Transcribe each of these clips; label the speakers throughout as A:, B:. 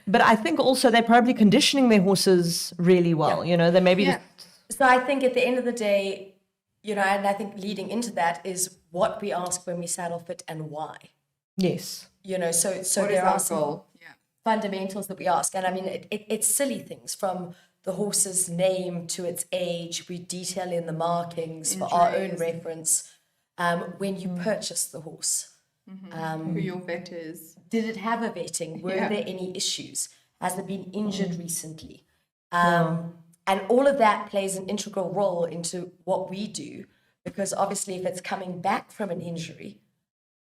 A: but I think also they're probably conditioning their horses really well. You know, they maybe just...
B: So I think at the end of the day, you know, and I think leading into that is what we ask when we saddle fit and why.
A: Yes.
B: You know, so
C: what
B: there
C: is
B: are
C: our
B: some
C: goal?
B: fundamentals that we ask. And I mean, it's silly things from the horse's name to its age. We detail in the markings for our own reference. When you purchase the horse.
C: Who your vet is.
B: Did it have a vetting? Were there any issues? Has it been injured recently? And all of that plays an integral role into what we do, because obviously if it's coming back from an injury,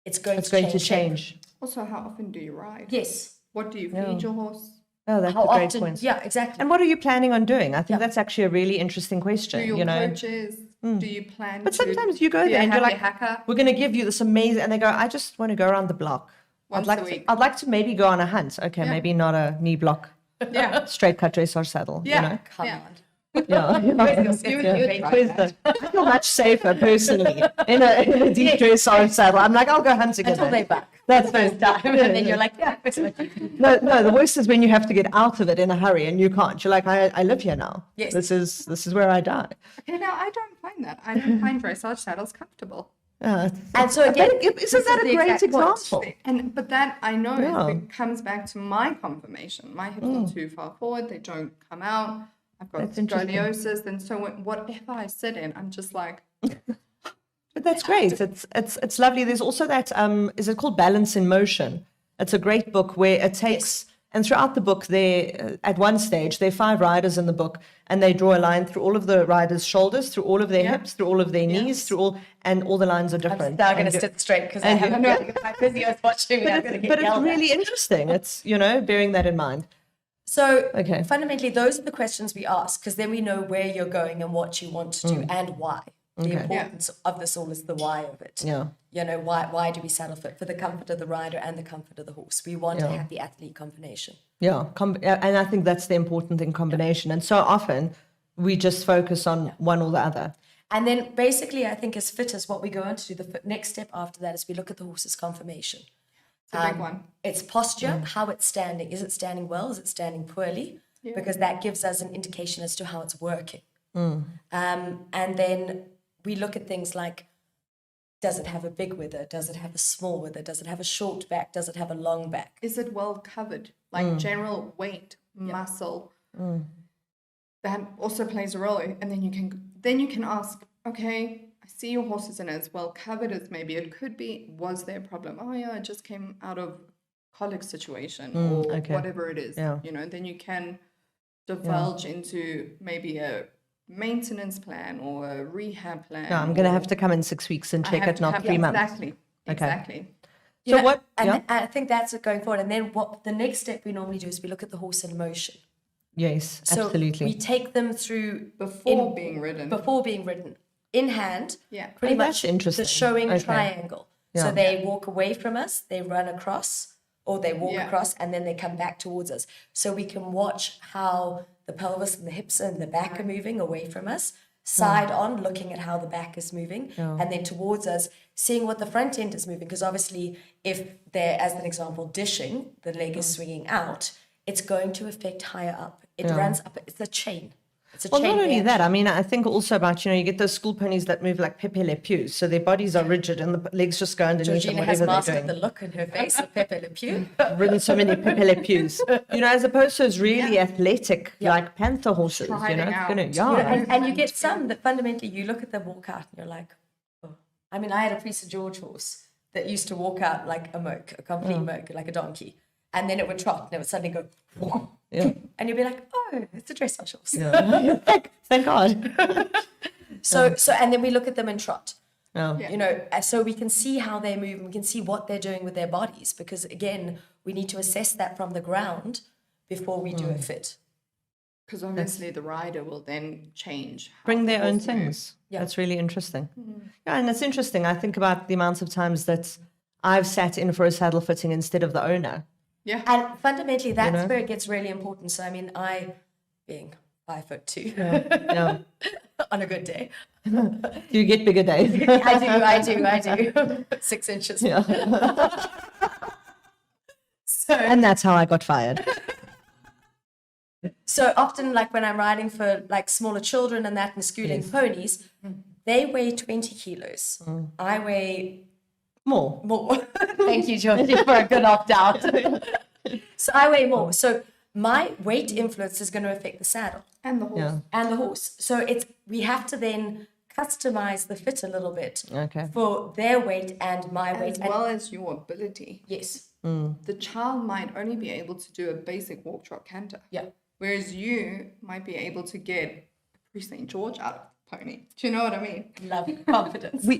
B: it's going to change.
C: Also, how often do you ride?
B: Yes.
C: What do you feed your horse?
A: Oh, that's
B: How
A: a great
B: often?
A: point.
B: Yeah, exactly.
A: And what are you planning on doing? I think that's actually a really interesting question.
C: Do your
A: you know,
C: coaches? Do you plan?
A: but sometimes you go there and you're like,
C: hacker?
A: we're going to give you this amazing, and they go, I just want to go around the block.
C: Once a week.
A: I'd like to maybe go on a hunt. Okay, maybe not a knee block.
C: Yeah.
A: Straight cut dressage saddle.
C: Yeah.
A: You know?
B: Come on.
A: Yeah.
C: That.
A: I feel much safer personally in a deep dressage saddle. I'm like, I'll go hunt again.
B: Until they're back.
A: That's first time.
B: And then you're like, yeah.
A: No, the worst is when you have to get out of it in a hurry and you can't. You're like, I live here now.
B: Yes.
A: This is where I die.
C: Okay, now I don't find that. I don't find dressage saddles comfortable.
A: Yeah.
B: And so again,
A: Isn't that a great example?
C: But that I know
A: Yeah.
C: it comes back to my conformation. My hips are too far forward; they don't come out. I've got
A: That's interesting.
C: scoliosis, and so whatever I sit in, I'm just like.
A: But that's great. It's lovely. There's also that is it called Balance in Motion? It's a great book where it takes and throughout the book there at one stage there are 5 riders in the book and they draw a line through all of the riders' shoulders, through all of their hips, through all of their knees, through all the lines are different.
B: I'm now going to sit straight because I haven't got my physio's watching me. I'm going to get
A: But it's
B: yelled at.
A: really interesting. It's bearing that in mind.
B: So
A: Okay.
B: fundamentally, those are the questions we ask, because then we know where you're going and what you want to do and why. The importance of this all is the why of it.
A: Yeah.
B: You know, why do we saddle fit? For the comfort of the rider and the comfort of the horse. We want a happy athlete combination.
A: Yeah, and I think that's the important thing, combination. And so often we just focus on one or the other.
B: And then basically, I think as fitters, what we go on to do, the next step after that is we look at the horse's conformation.
C: It's a big one.
B: It's posture, how it's standing. Is it standing well? Is it standing poorly? Because that gives us an indication as to how it's working. And then we look at things like, does it have a big wither? Does it have a small wither? Does it have a short back? Does it have a long back?
C: Is it well covered? Like general weight, muscle. That also plays a role. And then you can ask, okay, I see your horse isn't as well covered as maybe it could be. Was there a problem? Oh yeah, I just came out of colic situation or whatever it is.
A: Yeah.
C: You know, then you can divulge into maybe a maintenance plan or a rehab plan.
A: No, I'm going to have to come in 6 weeks and check it, not 3 months.
C: Exactly.
A: So what?
B: And I think that's it going forward. And then what the next step we normally do is we look at the horse in motion.
A: Yes,
B: So
A: absolutely.
B: we take them through
C: Before being ridden.
B: In hand, pretty
A: Oh,
B: much
A: that's interesting.
B: the showing
A: Okay.
B: triangle. So they walk away from us, they run across, or they walk across, and then they come back towards us. So we can watch how the pelvis and the hips and the back are moving away from us, side on, looking at how the back is moving, and then towards us, seeing what the front end is moving. Because obviously, if they're, as an example, dishing, the leg is swinging out, it's going to affect higher up. It runs up. It's a chain. It's a
A: Well,
B: chain
A: not only
B: reaction.
A: that, I mean, I think also about, you get those school ponies that move like Pepe Le Pew. So their bodies are rigid and the legs just go underneath them,
B: Georgina has
A: whatever they're
B: mastered
A: doing.
B: the look in her face of Pepe Le Pew.
A: Ridden so many Pepe Le Pews. As opposed to those really athletic, like panther horses.
C: Striding
A: It's
C: out.
A: gonna,
B: And you get some that fundamentally you look at them walk out and you're like, oh. I mean, I had a Prince of George horse that used to walk out like a moke, a complete moke, like a donkey. And then it would trot and it would suddenly go, and you'd be like, oh, it's a dressage horse.
A: Yeah. Thank God.
B: So, and then we look at them and trot.
A: Yeah.
B: So we can see how they move and we can see what they're doing with their bodies, because again, we need to assess that from the ground before we do a fit.
C: Because obviously the rider will then change. how
A: Bring
C: the
A: their own
C: horse moves.
A: things. That's really interesting. Yeah, and it's interesting. I think about the amounts of times that I've sat in for a saddle fitting instead of the owner.
C: Yeah.
B: And fundamentally, that's where it gets really important. So, I mean, I, being 5'2",
A: Yeah.
B: on a good day,
A: You get bigger days.
B: I do. 6 inches.
A: Yeah.
B: So
A: And that's how I got fired.
B: So often, like when I'm riding for like smaller children and that and schooling ponies, they weigh 20 kilos. I weigh
A: More.
B: more. Thank you, Georgie, for a good opt-out. So I weigh more. So my weight influence is going to affect the saddle
C: And the horse.
A: Yeah.
B: and the horse. So we have to then customize the fit a little bit
A: Okay.
B: for their weight and my weight.
C: As well as your ability.
B: Yes.
C: The child might only be able to do a basic walk, trot, canter.
B: Yeah.
C: Whereas you might be able to get a pre-St. George out of the pony. Do you know what I mean?
B: Love confidence.
A: We